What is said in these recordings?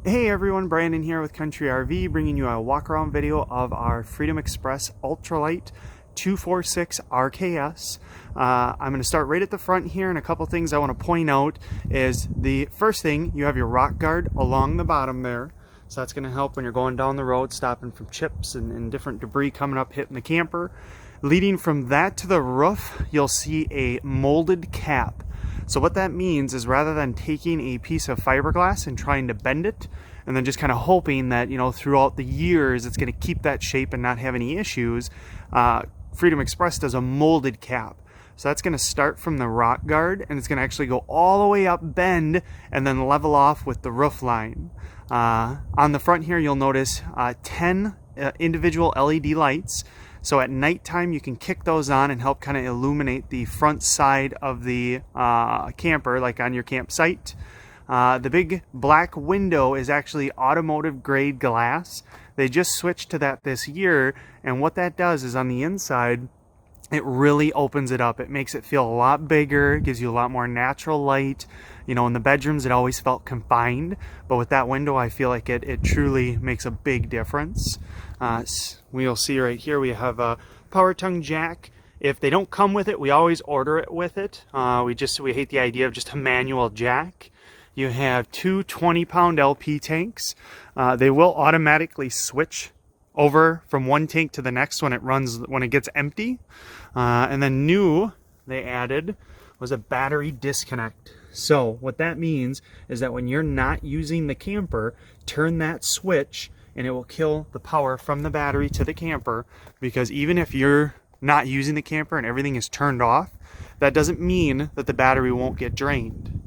Hey everyone, Brandon here with Country RV, bringing you a walk around video of our Freedom Express Ultralight 246 RKS. I'm going to start right at the front here, and a couple things I want to point out is the first thing, you have your rock guard along the bottom there. So that's going to help when you're going down the road, stopping from chips and different debris coming up, hitting the camper. Leading from that to the roof, you'll see a molded cap. So what that means is, rather than taking a piece of fiberglass and trying to bend it and then just kind of hoping that, you know, throughout the years it's going to keep that shape and not have any issues, Freedom Express does a molded cap. So that's going to start from the rock guard, and it's going to actually go all the way up, bend, and then level off with the roof line. On the front here, you'll notice 10 individual LED lights. So at nighttime, you can kick those on and help kind of illuminate the front side of the camper, like on your campsite. The big black window is actually automotive grade glass. They just switched to that this year, and what that does is, on the inside, it really opens it up. It makes it feel a lot bigger, gives you a lot more natural light. You know, in the bedrooms, it always felt confined, but with that window, I feel like it truly makes a big difference. We'll see right here, we have a power tongue jack. If they don't come with it, we always order it with it. We hate the idea of just a manual jack. You have two 20-pound LP tanks. They will automatically switch over from one tank to the next when it gets empty. And then new they added was a battery disconnect. So what that means is that when you're not using the camper, turn that switch and it will kill the power from the battery to the camper, because even if you're not using the camper and everything is turned off, that doesn't mean that the battery won't get drained.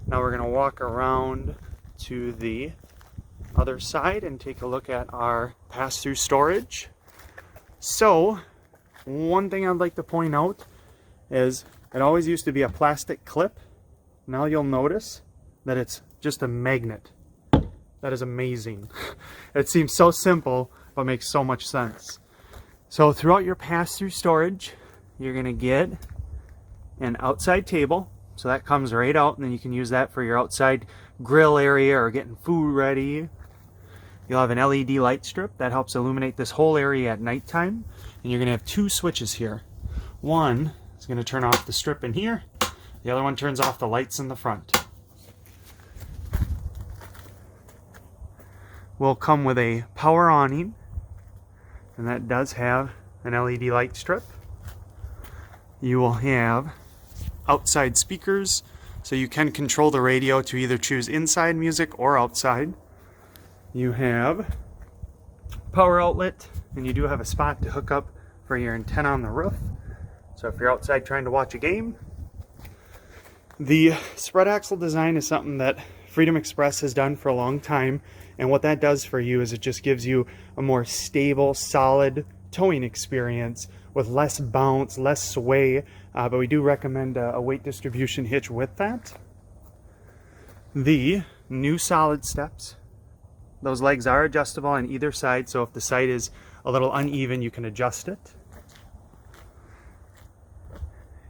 Now we're going to walk around to the other side and take a look at our pass-through storage. So one thing I'd like to point out is, it always used to be a plastic clip. Now you'll notice that it's just a magnet. That is amazing. It seems so simple, but makes so much sense. So throughout your pass-through storage, you're going to get an outside table. So that comes right out, and then you can use that for your outside grill area or getting food ready. You'll have an LED light strip that helps illuminate this whole area at nighttime. And you're going to have two switches here. One is going to turn off the strip in here. The other one turns off the lights in the front. Will come with a power awning, and that does have an LED light strip. You will have outside speakers, so you can control the radio to either choose inside music or outside. You have power outlet, and you do have a spot to hook up for your antenna on the roof. So if you're outside trying to watch a game. The spread axle design is something that Freedom Express has done for a long time, and what that does for you is it just gives you a more stable, solid towing experience with less bounce, less sway, but we do recommend a weight distribution hitch with that. The new solid steps, those legs are adjustable on either side, so if the side is a little uneven, you can adjust it.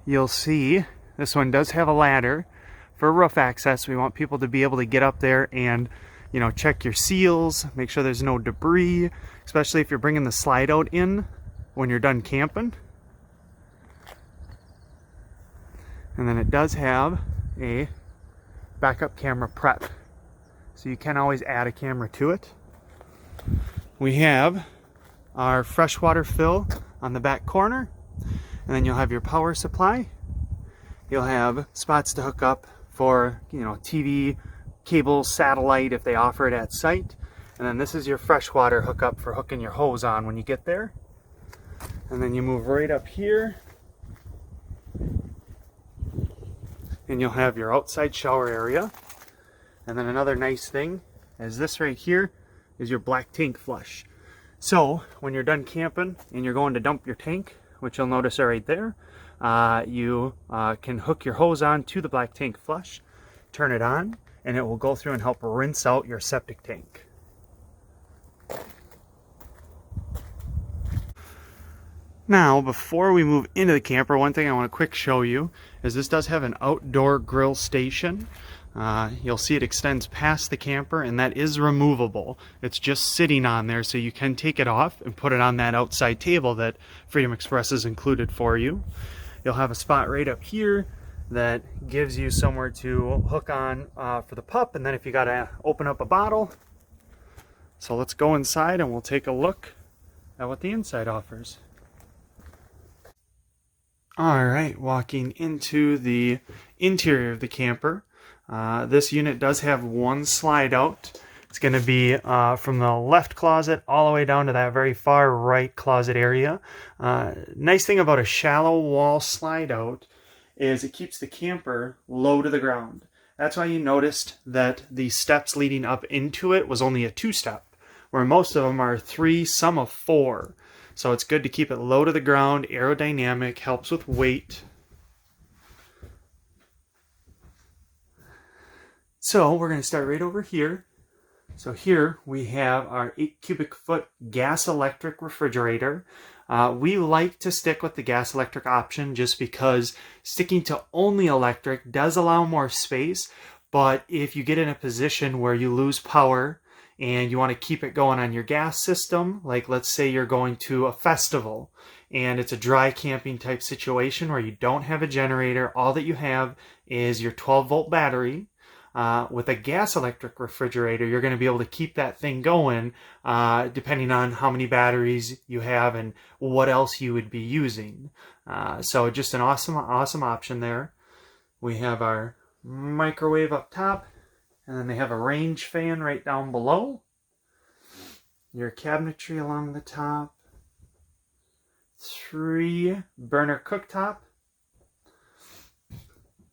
You'll see this one does have a ladder for roof access. We want people to be able to get up there and, you know, check your seals, make sure there's no debris, especially if you're bringing the slide out in when you're done camping. And then it does have a backup camera prep, so you can always add a camera to it. We have our freshwater fill on the back corner, and then you'll have your power supply. You'll have spots to hook up for, you know, TV, cable, satellite if they offer it at site. And then this is your freshwater hookup for hooking your hose on when you get there. And then you move right up here, and you'll have your outside shower area. And then another nice thing is this right here is your black tank flush. So when you're done camping and you're going to dump your tank, which you'll notice are right there, you can hook your hose on to the black tank flush, turn it on, and it will go through and help rinse out your septic tank. Now, before we move into the camper, one thing I want to quick show you is this does have an outdoor grill station. You'll see it extends past the camper, and that is removable. It's just sitting on there, so you can take it off and put it on that outside table that Freedom Express has included for you. You'll have a spot right up here that gives you somewhere to hook on for the pup, and then if you gotta open up a bottle. So let's go inside and we'll take a look at what the inside offers. All right, walking into the interior of the camper. This unit does have one slide out. It's going to be from the left closet all the way down to that very far right closet area. Nice thing about a shallow wall slide out is it keeps the camper low to the ground. That's why you noticed that the steps leading up into it was only a 2-step, where most of them are 3, some of 4. So it's good to keep it low to the ground, aerodynamic, helps with weight. So we're going to start right over here. So here we have our 8 cubic foot gas electric refrigerator. We like to stick with the gas electric option just because sticking to only electric does allow more space. But if you get in a position where you lose power and you want to keep it going on your gas system, like let's say you're going to a festival and it's a dry camping type situation where you don't have a generator, all that you have is your 12-volt battery. With a gas electric refrigerator, you're going to be able to keep that thing going depending on how many batteries you have and what else you would be using. So just an awesome option there. We have our microwave up top, and then they have a range fan right down below. Your cabinetry along the top. 3 burner cooktop.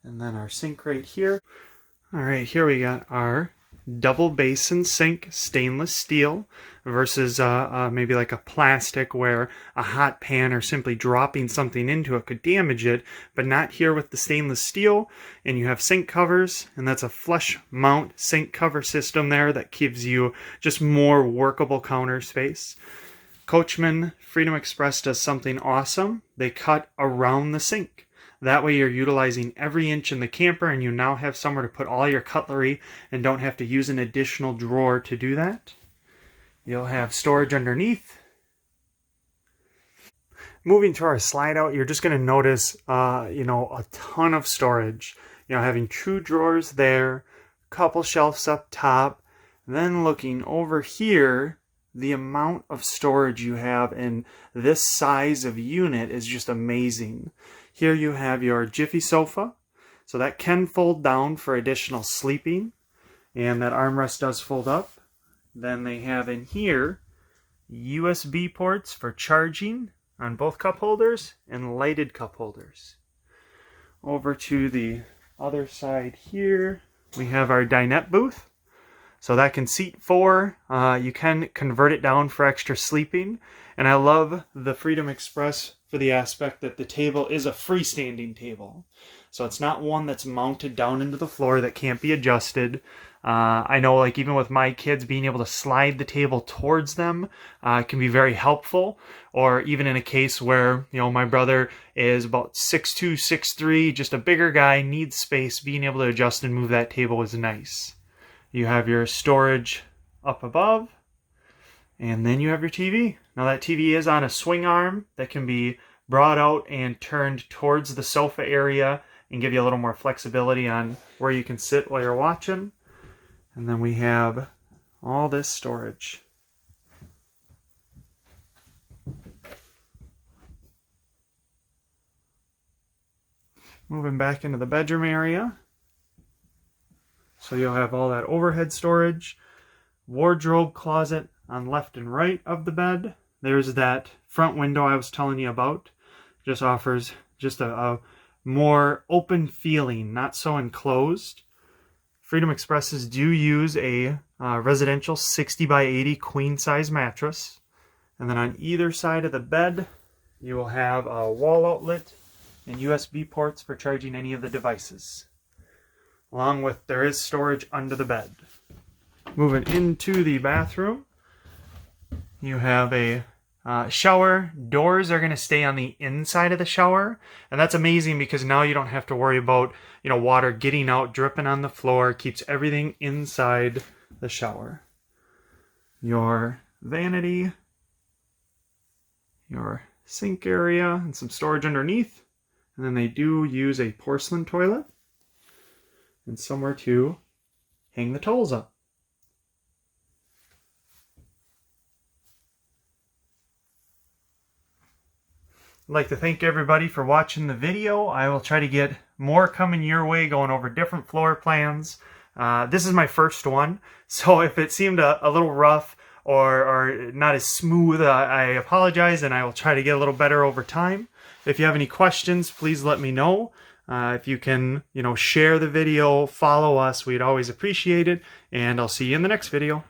And then our sink right here. All right, here we got our double basin sink, stainless steel, versus maybe like a plastic where a hot pan or simply dropping something into it could damage it, but not here with the stainless steel. And you have sink covers, and that's a flush mount sink cover system there that gives you just more workable counter space. Coachmen Freedom Express does something awesome. They cut around the sink. That way you're utilizing every inch in the camper, and you now have somewhere to put all your cutlery and don't have to use an additional drawer to do that. You'll have storage underneath. Moving to our slide out, you're just going to notice, a ton of storage. Having 2 drawers there, couple shelves up top. Then looking over here, the amount of storage you have in this size of unit is just amazing. Here you have your Jiffy sofa, so that can fold down for additional sleeping, and that armrest does fold up. Then they have in here USB ports for charging on both cup holders and lighted cup holders. Over to the other side here, we have our dinette booth. So that can seat 4. You can convert it down for extra sleeping. And I love the Freedom Express for the aspect that the table is a freestanding table. So it's not one that's mounted down into the floor that can't be adjusted. I know, like, even with my kids, being able to slide the table towards them can be very helpful. Or even in a case where, my brother is about 6'2", 6'3", just a bigger guy, needs space, being able to adjust and move that table is nice. You have your storage up above, and then you have your TV. Now that TV is on a swing arm that can be brought out and turned towards the sofa area and give you a little more flexibility on where you can sit while you're watching. And then we have all this storage. Moving back into the bedroom area. So you'll have all that overhead storage, wardrobe closet on left and right of the bed. There's that front window I was telling you about. Just offers just a more open feeling, not so enclosed. Freedom Expresses do use a residential 60 by 80 queen size mattress. And then on either side of the bed, you will have a wall outlet and USB ports for charging any of the devices. Along with, there is storage under the bed. Moving into the bathroom, you have a Shower doors are going to stay on the inside of the shower, and that's amazing because now you don't have to worry about, you know, water getting out, dripping on the floor. It keeps everything inside the shower. Your vanity, your sink area, and some storage underneath. And then they do use a porcelain toilet and somewhere to hang the towels up. I'd like to thank everybody for watching the video. I will try to get more coming your way, going over different floor plans. This is my first one, so if it seemed a little rough or not as smooth, I apologize, and I will try to get a little better over time. If you have any questions, please let me know. If you can, share the video, follow us, we'd always appreciate it, and I'll see you in the next video.